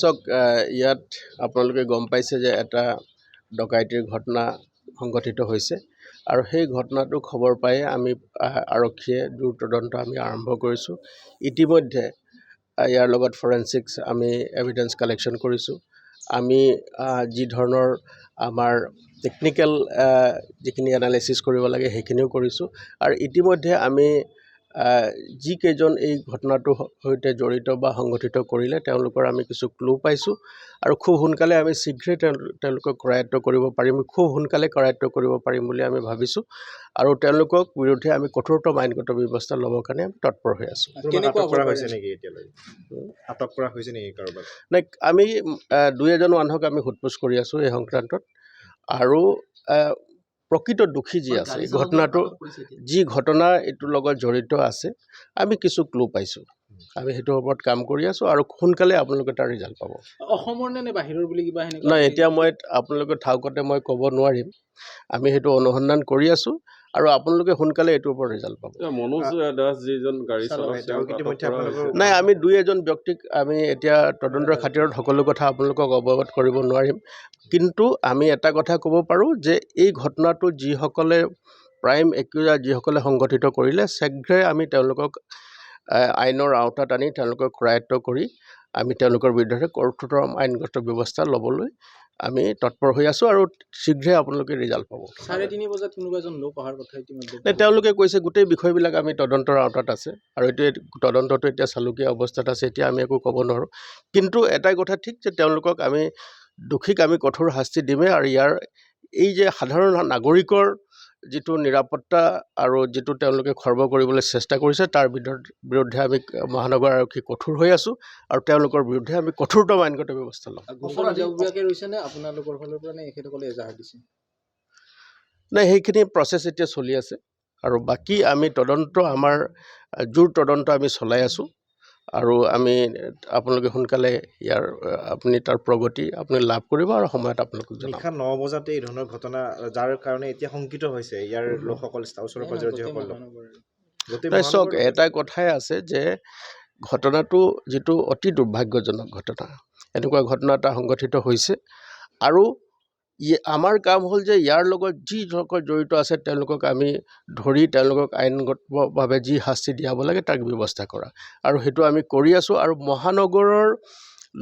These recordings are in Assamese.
চাওক ইয়াত আপোনালোকে গম পাইছে যে এটা ডকাইতিৰ ঘটনা সংঘটিত হৈছে আৰু সেই ঘটনাটো খবৰ পাই আমি আৰক্ষীয়ে দ্ৰুত তদন্ত আমি আৰম্ভ কৰিছোঁ। ইতিমধ্যে ইয়াৰ লগত ফৰেনচিক্স আমি এভিডেন্স কালেকশ্যন কৰিছোঁ। আমি যি ধৰণৰ আমাৰ টেকনিকেল যিখিনি এনালাইচিছ কৰিব লাগে সেইখিনিও কৰিছোঁ আৰু ইতিমধ্যে আমি যিকেইজন এই ঘটনাটোৰ সৈতে জড়িত বা সংগঠিত কৰিলে তেওঁলোকৰ আমি কিছু ক্লু পাইছোঁ আৰু খুব সোনকালে আমি শীঘ্ৰেই তেওঁলোকক কৰায়ত্ব কৰিব পাৰিম, খুব সোনকালে কৰায়ত্ব কৰিব পাৰিম বুলি আমি ভাবিছোঁ আৰু তেওঁলোকক বিৰুদ্ধে আমি কঠোৰতম আইনগত ব্যৱস্থা ল'বৰ কাৰণে আমি তৎপৰ হৈ আছোঁ। নাই, আমি দুই এজন মানুহক আমি সোধপোছ কৰি আছোঁ এই সংক্ৰান্তত আৰু প্ৰকৃত দোষী যি আছে এই ঘটনাটো যি ঘটনা এইটোৰ লগত জড়িত আছে আমি কিছু ক্লু পাইছোঁ। আমি সেইটোৰ ওপৰত কাম কৰি আছোঁ আৰু সোনকালে আপোনালোকে তাৰ ৰিজাল্ট পাব। অসমৰ নে বাহিৰৰ বুলি কিবা সেনেকুৱা? নাই, এতিয়া মই আপোনালোকে ঠাউকতে মই ক'ব নোৱাৰিম। আমি সেইটো অনুসন্ধান কৰি আছোঁ আৰু আপোনালোকে সোনকালে এইটোৰ ওপৰত ৰিজাল্ট পাব। মনোজ দাস যিজন গাড়ী চলাইছে, নাই, আমি দুই এজন ব্যক্তিক আমি এতিয়া তদন্তৰ খাতিৰত সকলো কথা আপোনালোকক অৱগত কৰিব নোৱাৰিম, কিন্তু আমি এটা কথা ক'ব পাৰোঁ যে এই ঘটনাটো যিসকলে প্ৰাইম একিউজাৰ যিসকলে সংগঠিত কৰিলে শীঘ্ৰে আমি তেওঁলোকক আইনৰ আওতাত আনি তেওঁলোকক কৰায়ত্ব কৰি আমি তেওঁলোকৰ বিৰুদ্ধে কঠোৰতম আইনগত ব্যৱস্থা ল'বলৈ আমি তৎপৰ হৈ আছোঁ আৰু শীঘ্ৰে আপোনালোকে ৰিজাল্ট পাব। 3:30 বজাত কোনোবা এজন লোক অহাৰ কথা ইতিমধ্যে তেওঁলোকে কৈছে গোটেই বিষয়বিলাক আমি তদন্তৰ আওতাত আছে আৰু তদন্তটো এতিয়া চালুকীয়া অৱস্থাত আছে। এতিয়া আমি একো ক'ব নোৱাৰোঁ, কিন্তু এটাই কথা ঠিক যে তেওঁলোকক আমি দোষীক আমি কঠোৰ শাস্তি দিমেই আৰু ইয়াৰ এই যে সাধাৰণ নাগৰিকৰ যিটো নিৰাপত্তা আৰু যিটো তেওঁলোকে খৰ্ব কৰিবলৈ চেষ্টা কৰিছে তাৰ বিৰুদ্ধে আমি মহানগৰ আৰক্ষী কঠোৰ হৈ আছোঁ আৰু তেওঁলোকৰ বিৰুদ্ধে আমি কঠোৰতম আইনগত ব্যৱস্থা ল'ম। নাই, সেইখিনি প্ৰচেছ এতিয়া চলি আছে আৰু বাকী আমি তদন্ত আমাৰ জোৰ তদন্ত আমি চলাই আছোঁ আৰু আমি আপোনালোকে সোনকালে ইয়াৰ আপুনি তাৰ প্ৰগতি আপুনি লাভ কৰিব আৰু সময়ত আপোনালোকক জনাম। 9 বজাতে এই ধৰণৰ ঘটনা যাৰ কাৰণে এতিয়া শংকিত হৈছে ইয়াৰ লোকসকল ওচৰে পাজৰে যিসকল চাওক, এটা কথাই আছে যে ঘটনাটো যিটো অতি দুৰ্ভাগ্যজনক ঘটনা, এনেকুৱা ঘটনা এটা সংঘটিত হৈছে আৰু আমাৰ কাম হ'ল যে ইয়াৰ লগত যিসকল জড়িত আছে তেওঁলোকক আমি ধৰি তেওঁলোকক আইনগতভাৱে যি শাস্তি দিয়াব লাগে তাক ব্যৱস্থা কৰা আৰু সেইটো আমি কৰি আছোঁ আৰু মহানগৰৰ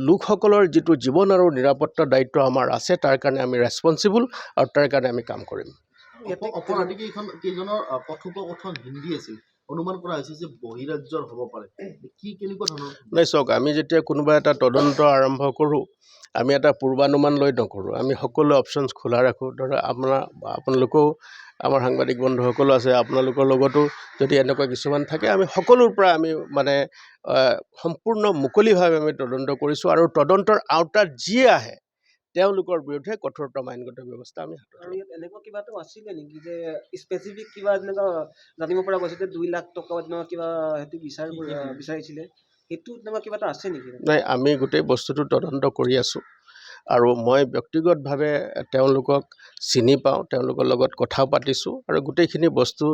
লোকসকলৰ যিটো জীৱন আৰু নিৰাপত্তাৰ দায়িত্ব আমাৰ আছে তাৰ কাৰণে আমি ৰেছপনচিবল আৰু তাৰ কাৰণে আমি কাম কৰিম। কেইজনৰ কথোপকথন হিন্দী আছিল, অনুমান কৰা হৈছে যে বহিৰাজ্যৰ হ'ব পাৰে, কেনেকুৱা ধৰণৰ? নাই, চাওক, আমি যেতিয়া কোনোবা এটা তদন্ত আৰম্ভ কৰোঁ আমি এটা পূৰ্বানুমান লৈ নকৰোঁ, আমি সকলো অপশ্যনছ খোলা ৰাখোঁ। ধৰক আপোনালোকেও আমাৰ সাংবাদিক বন্ধুসকলো আছে, আপোনালোকৰ লগতো যদি এনেকুৱা কিছুমান থাকে আমি সকলোৰ পৰা আমি মানে সম্পূৰ্ণ মুকলিভাৱে আমি তদন্ত কৰিছোঁ আৰু তদন্তৰ আওতাত যিয়ে আহে তেওঁলোকৰ বিৰুদ্ধে কঠোৰতম আইনগত ব্যৱস্থা আমি হাতত ল'ম। এনেকুৱা কিবাটো আছিলে নেকি যে স্পেচিফিক কিবা এনেকুৱা জানিব পৰা গৈছে যে 2 লাখ টকা কিবা সেইটো বিচাৰিছিলে, সেইটো তেনেকুৱা কিবা এটা আছে নেকি? নাই, আমি গোটেই বস্তুটো তদন্ত কৰি আছোঁ আৰু মই ব্যক্তিগতভাৱে তেওঁলোকক চিনি পাওঁ, তেওঁলোকৰ লগত কথা পাতিছোঁ আৰু গোটেইখিনি বস্তু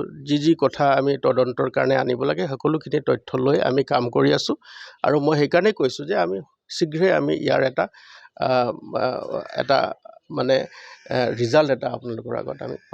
যি কথা আমি তদন্তৰ কাৰণে আনিব লাগে সকলোখিনি তথ্য লৈ আমি কাম কৰি আছোঁ আৰু মই সেইকাৰণেই কৈছোঁ যে আমি শীঘ্ৰেই আমি ইয়াৰ এটা মানে ৰিজাল্ট এটা আপোনালোকৰ আগত আমি পাম।